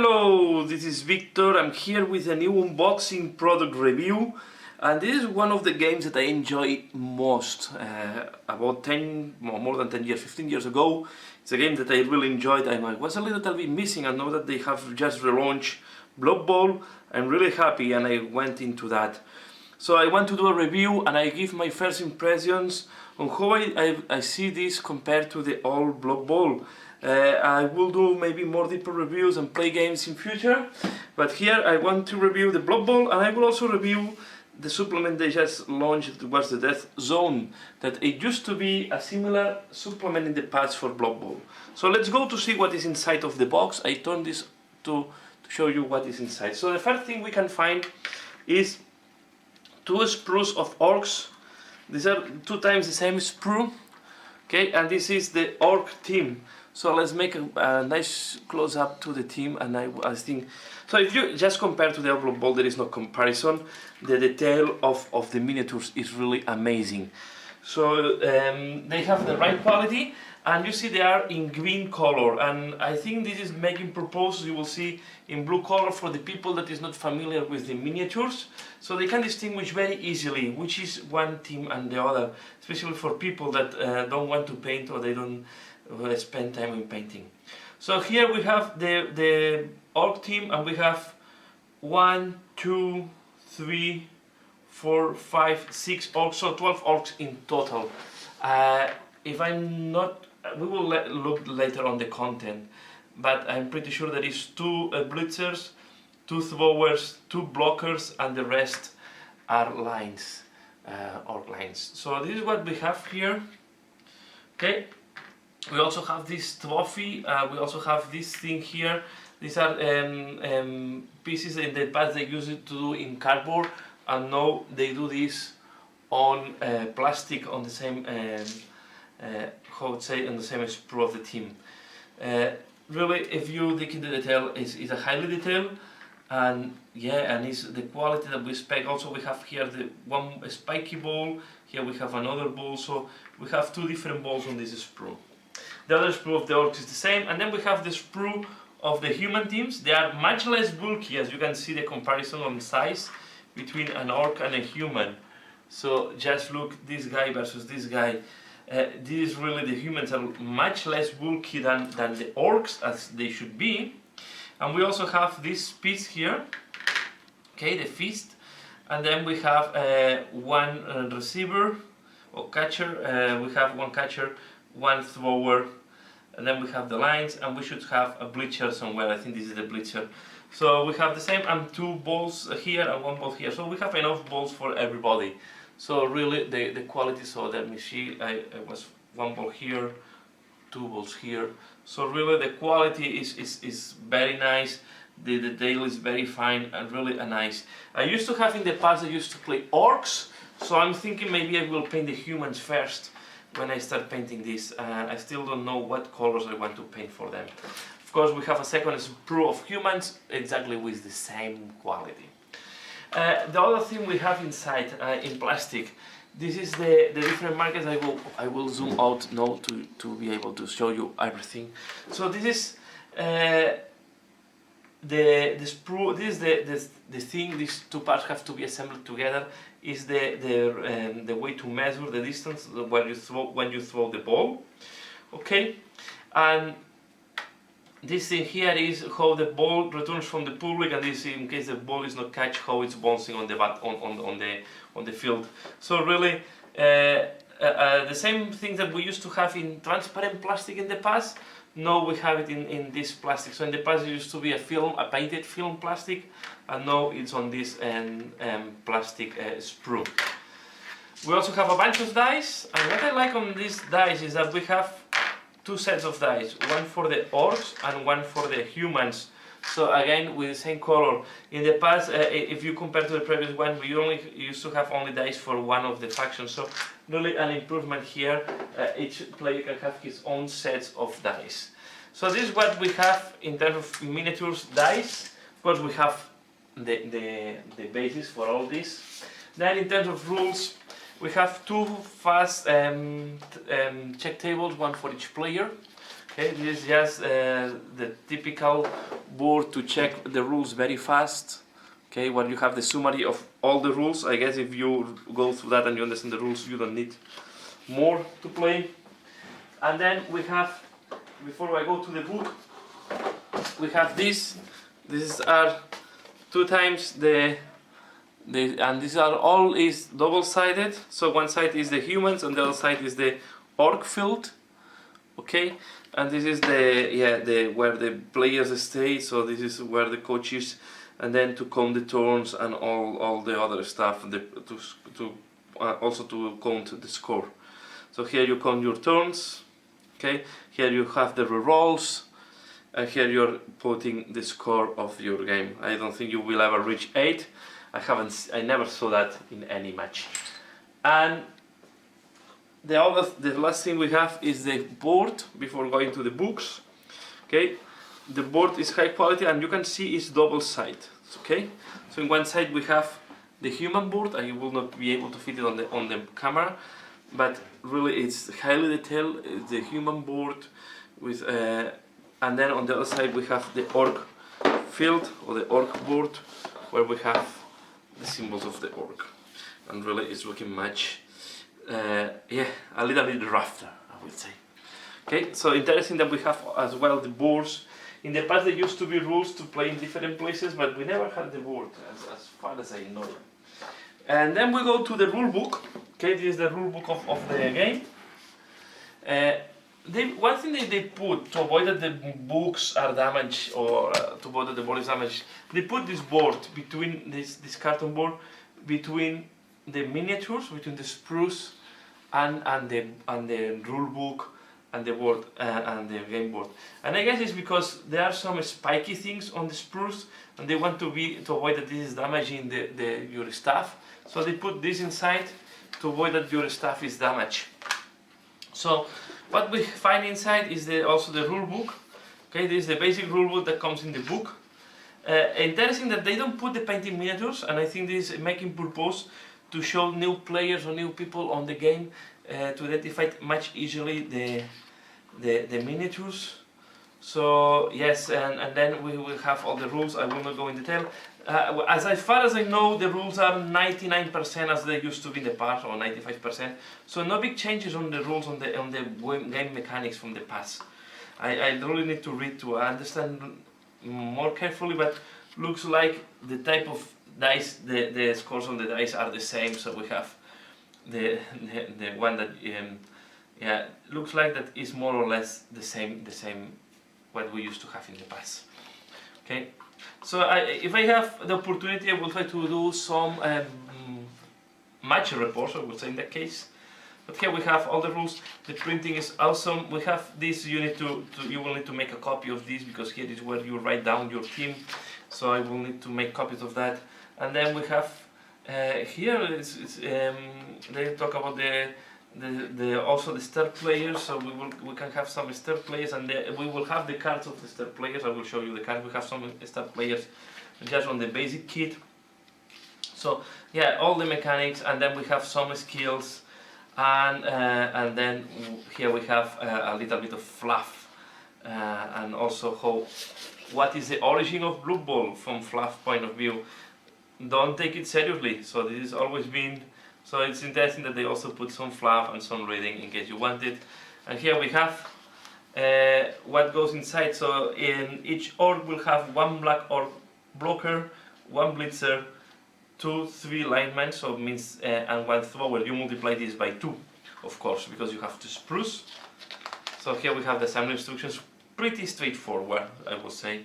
Hello, this is Victor. I'm here with a new unboxing product review, and this is one of the games that I enjoy most. About 10, more than 10 years, 15 years ago, it's a game that I really enjoyed. I was a little bit missing, and now that they have just relaunched Blood Bowl, I'm really happy, and I went into that. So I want to do a review, and I give my first impressions on how I see this compared to the old Blood Bowl. I will do maybe more deeper reviews and play games in future, but here I want to review the Blood Bowl, and I will also review the supplement they just launched. It was the Death Zone, that it used to be a similar supplement in the past for Blood Bowl. So let's go to see what is inside of the box. I turned this to show you what is inside. So the first thing we can find is 2 sprues of orcs. These are 2 times the same sprue. Okay, and this is the orc team. So let's make a nice close up to the team, and I think, so if you just compare to the Blood Bowl, there is no comparison. The detail of the miniatures is really amazing. So they have the right quality, and you see they are in green color, and I think this is making purpose. You will see in blue color for the people that is not familiar with the miniatures, so they can distinguish very easily which is one team and the other, especially for people that don't want to paint or they don't spend time in painting. So here we have the orc team, and we have 1, 2, 3, 4, 5, 6 orcs, so 12 orcs in total. If I'm not, we will look later on the content, but I'm pretty sure there is 2 blitzers, 2 throwers, 2 blockers, and the rest are lines, orc lines. So this is what we have here. Okay. We also have this trophy, we also have this thing here. These are pieces in the past they used it to do in cardboard, and now they do this on plastic, on the same, how to say, on the same sprue of the team. Really, if you dig into the detail, it's a highly detailed, and yeah, and it's the quality that we expect. Also, we have here the one spiky ball, here we have another ball, so we have 2 different balls on this sprue. The other sprue of the orcs is the same, and then we have the sprue of the human teams. They are much less bulky, as you can see the comparison on size between an orc and a human. So just look, this guy versus this guy. This is really, the humans are much less bulky than the orcs, as they should be. And we also have this piece here, okay, the fist, and then we have one receiver or catcher. We have 1 catcher, 1 thrower, and then we have the lines, and we should have a blitzer somewhere. I think this is the blitzer. So we have the same, and 2 balls here and 1 ball here. So we have enough balls for everybody. So really the quality, so let me see, I was 1 ball here, 2 balls here. So really the quality is very nice. The detail is very fine and really nice. I used to have in the past, I used to play orcs, so I'm thinking maybe I will paint the humans first when I start painting this. I still don't know what colors I want to paint for them. Of course, we have a second sprue of humans, exactly with the same quality. The other thing we have inside, in plastic, this is the different markers. I will zoom out now to be able to show you everything. So this is the sprue. This is the thing. These 2 parts have to be assembled together. Is the way to measure the distance when you throw the ball. Okay, and this thing here is how the ball returns from the public, and this, in case the ball is not catch, how it's bouncing on the field. So really, the same thing that we used to have in transparent plastic in the past. Now we have it in this plastic. So in the past it used to be a painted film plastic, and now it's on this plastic sprue. We also have a bunch of dice, and what I like on these dice is that we have 2 sets of dice, 1 for the orcs and 1 for the humans. So again, with the same color. In the past, if you compare to the previous one, we used to have only dice for one of the factions. So really an improvement here. Each player can have his own sets of dice. So this is what we have in terms of miniatures dice. Of course, we have the basis for all this. Then in terms of rules, we have 2 fast check tables, 1 for each player. Okay, this is just the typical board to check the rules very fast. Okay, where you have the summary of all the rules. I guess if you go through that and you understand the rules, you don't need more to play. And then we have, before I go to the book, we have this. These are 2 times and these are all is double-sided. So one side is the humans and the other side is the orc field. Okay, and this is the where the players stay. So this is where the coach is, and then to count the turns and all the other stuff. Also to count the score. So here you count your turns. Okay, here you have the rerolls, and here you're putting the score of your game. I don't think you will ever reach 8. I never saw that in any match. And the last thing we have is the board before going to the books. Okay, the board is high quality and you can see it's double sided. Okay, so in one side we have the human board, and you will not be able to fit it on the camera, but really it's highly detailed. It's the human board with and then on the other side we have the orc field or the orc board, where we have the symbols of the orc, and really it's looking much a little bit rougher, I would say. Okay, so interesting that we have as well the boards. In the past there used to be rules to play in different places, but we never had the board as far as I know. And then we go to the rule book. Okay, this is the rule book of the game. One thing they put to avoid that the books are damaged, or to avoid that the board is damaged, they put this board between this carton board between the miniatures, between the spruce and the rule book and the board and the game board. And I guess it's because there are some spiky things on the spruce, and they want to avoid that this is damaging your stuff. So they put this inside to avoid that your stuff is damaged. So what we find inside is also the rule book. Okay, this is the basic rule book that comes in the book. Interesting that they don't put the painting miniatures, and I think this is making purpose to show new players or new people on the game to identify much easily the miniatures. So yes, and then we will have all the rules. I will not go in detail. As far as I know, the rules are 99% as they used to be in the past, or 95%. So no big changes on the rules on the game mechanics from the past. I really need to read to understand more carefully, but looks like the type of dice, the scores on the dice are the same. So we have the one that looks like that is more or less the same what we used to have in the past. Okay, so if I have the opportunity, I will try to do some match reports, I would say in that case. But here we have all the rules. The printing is awesome. We have this. You will need to make a copy of this, because here is where you write down your team. So I will need to make copies of that. And then we have here they talk about also the star players. So we can have some star players, and we will have the cards of the star players. I will show you the cards. We have some star players just on the basic kit. So yeah, all the mechanics, and then we have some skills. And then here we have a little bit of fluff, and also what is the origin of Blood Bowl from fluff point of view. Don't take it seriously. So this has always been. So it's interesting that they also put some fluff and some reading in case you want it. And here we have what goes inside. So in each orc will have one black orc blocker, one blitzer, 3 linemen, so it means and 1 thrower. You multiply this by 2, of course, because you have to spruce. So here we have the assembly instructions, pretty straightforward, I would say.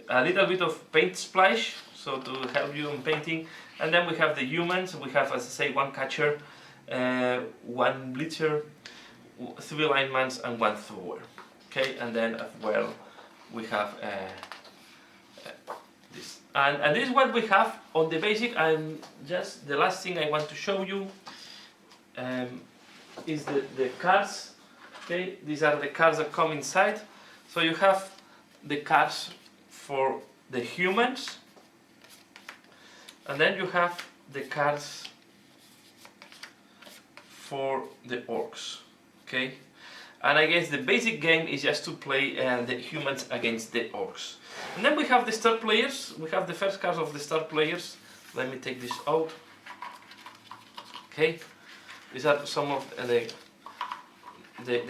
A little bit of paint splash, so to help you in painting. And then we have the humans. We have, as I say, 1 catcher, 1 blitzer, 3 linemen, and 1 thrower. Okay, and then as well we have this. And this is what we have on the basic. And just the last thing I want to show you is the cards. Okay, these are the cards that come inside. So you have the cards for the humans, and then you have the cards for the orcs. Okay, And I guess the basic game is just to play the humans against the orcs. And then we have the star players. We have the first cards of the star players. Let me take this out. Okay, these are some of the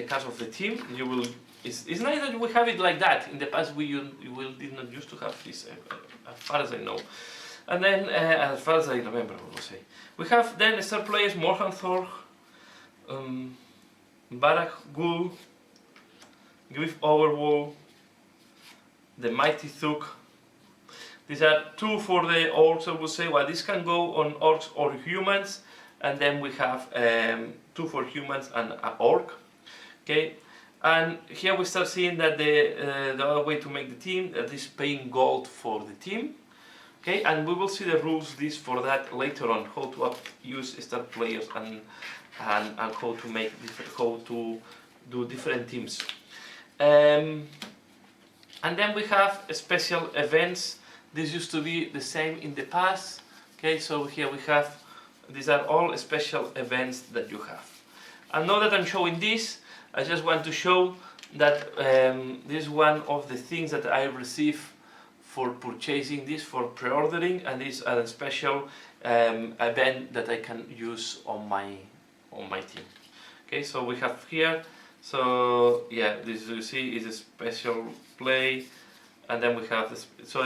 cards of the team. You will. It's nice that we have it like that. In the past, we did not used to have this, as far as I know. And then, as far as I remember, I will say, we have then star players: Morhan Thor, Barak Gul, Griff Overwall, the Mighty Thuk. These are two for the orcs, I would say. Well, this can go on orcs or humans, and then we have two for humans and an orc. Okay, and here we start seeing that the other way to make the team is paying gold for the team. Okay, and we will see the rules for that later on, how to use star players and how to make how to do different teams. And then we have special events. This used to be the same in the past. Okay, so here we have, these are all special events that you have. And now that I'm showing this, I just want to show that this is one of the things that I receive for purchasing this, for pre-ordering, and this is a special event that I can use on my team. Okay, so we have here, so yeah, this you see is a special play, and then we have this. So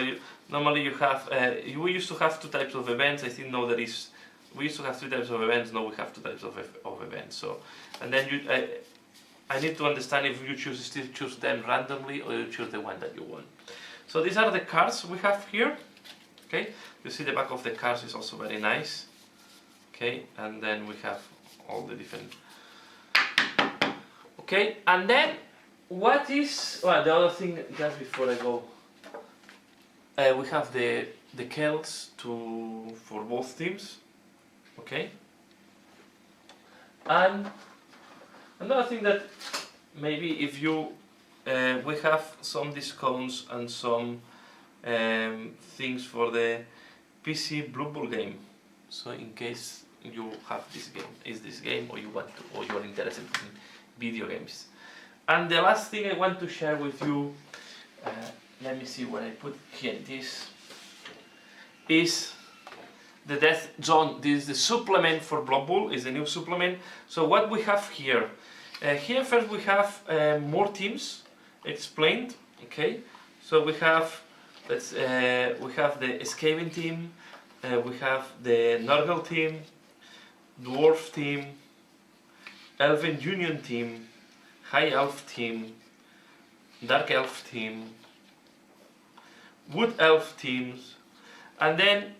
normally you have, we used to have two types of events. I think now there is, we used to have three types of events. Now we have two types of events. So, and then I need to understand if you still choose them randomly or you choose the one that you want. So these are the cards we have here. Okay, you see the back of the cards is also very nice. Okay, and then we have all the different. Okay, and then what is, well, the other thing just before I go, we have the Celts for both teams. Okay, and another thing that maybe if you we have some discounts and some things for the PC Blood Bowl game. So in case you have this game, or you want to, or you are interested in video games. And the last thing I want to share with you, let me see what I put here. This is the Death Zone. This is the supplement for Blood Bowl. Is the new supplement. So what we have here. Here first we have more teams explained. Okay, so we have we have the Skaven team, we have the Nurgle team, Dwarf team, Elven Union team, High Elf team, Dark Elf team, Wood Elf teams, and then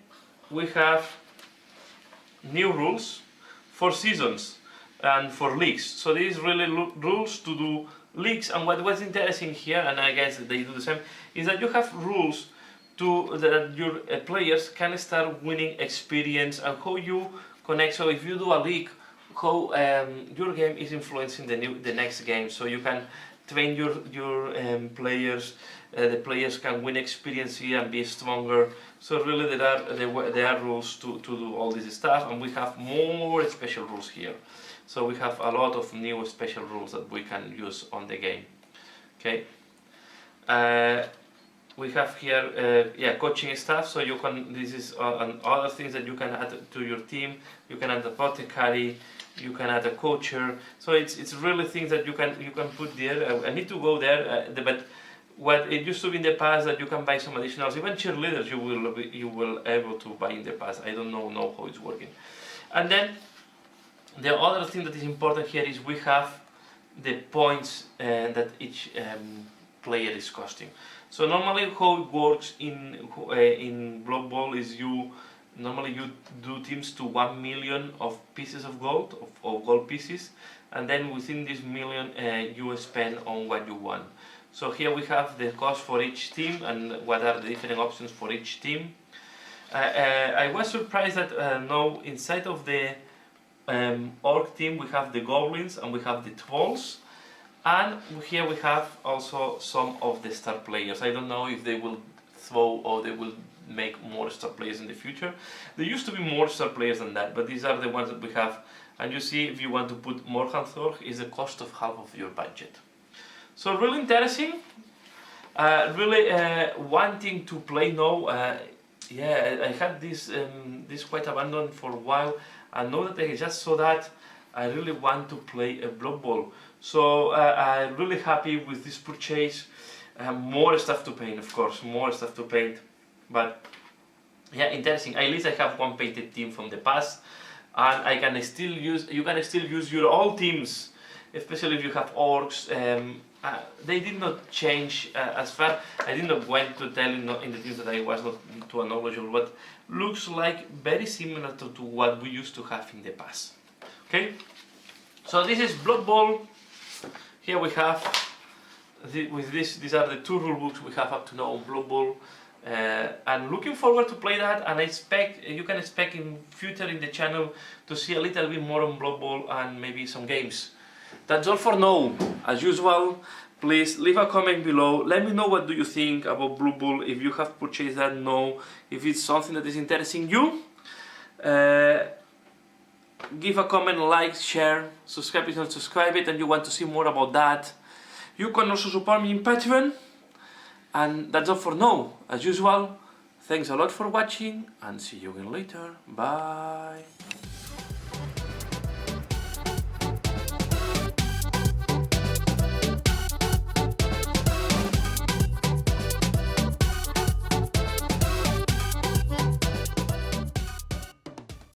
we have new rules for seasons and for leagues. So these really rules to do leagues, and what was interesting here, and I guess they do the same, is that you have rules that your players can start winning experience and how you connect. So if you do a league, how your game is influencing the next game. So you can train your players. The players can win experience here and be stronger. So really there are rules to do all this stuff, and we have more special rules here. So we have a lot of new special rules that we can use on the game. Okay. We have here coaching stuff. So you can, this is other things that you can add to your team. You can add a apothecary. You can add a coacher. So it's really things that you can put there. I need to go there, but what it used to be in the past that you can buy some additionals. Even cheerleaders you will able to buy in the past. I don't know how it's working. And then the other thing that is important here is we have the points that each player is costing. So normally how it works in Blood Bowl is normally you do teams to 1 million of pieces of gold, of gold pieces, and then within this million you spend on what you want. So here we have the cost for each team and what are the different options for each team. I was surprised that now inside of the orc team we have the goblins and we have the trolls, and here we have also some of the star players. I don't know if they will throw or they will make more star players in the future. There used to be more star players than that, but these are the ones that we have and you see if you want to put more Hanthor, is the cost of half of your budget. So really interesting. Really wanting to play now. Yeah, I had this quite abandoned for a while, and now that I just saw that, I really want to play a Blood Bowl. So I'm really happy with this purchase. More stuff to paint, of course, more stuff to paint. But yeah, interesting. At least I have one painted team from the past, and I can still use. You can still use your old teams, especially if you have orcs. They did not change as far. I did not went to tell in the teams that I was not too knowledgeable, but looks like very similar to what we used to have in the past. Okay, so this is Blood Bowl. Here we have with this. These are the 2 rule books we have up to now on Blood Bowl. I'm looking forward to play that, and I expect you can expect in future in the channel to see a little bit more on Blood Bowl and maybe some games. That's all for now. As usual, please leave a comment below. Let me know what do you think about Blood Bowl. If you have purchased that, know if it's something that is interesting you. Give a comment, like, share, subscribe if you not subscribe it and you want to see more about that. You can also support me in Patreon. And that's all for now. As usual, thanks a lot for watching and see you again later. Bye.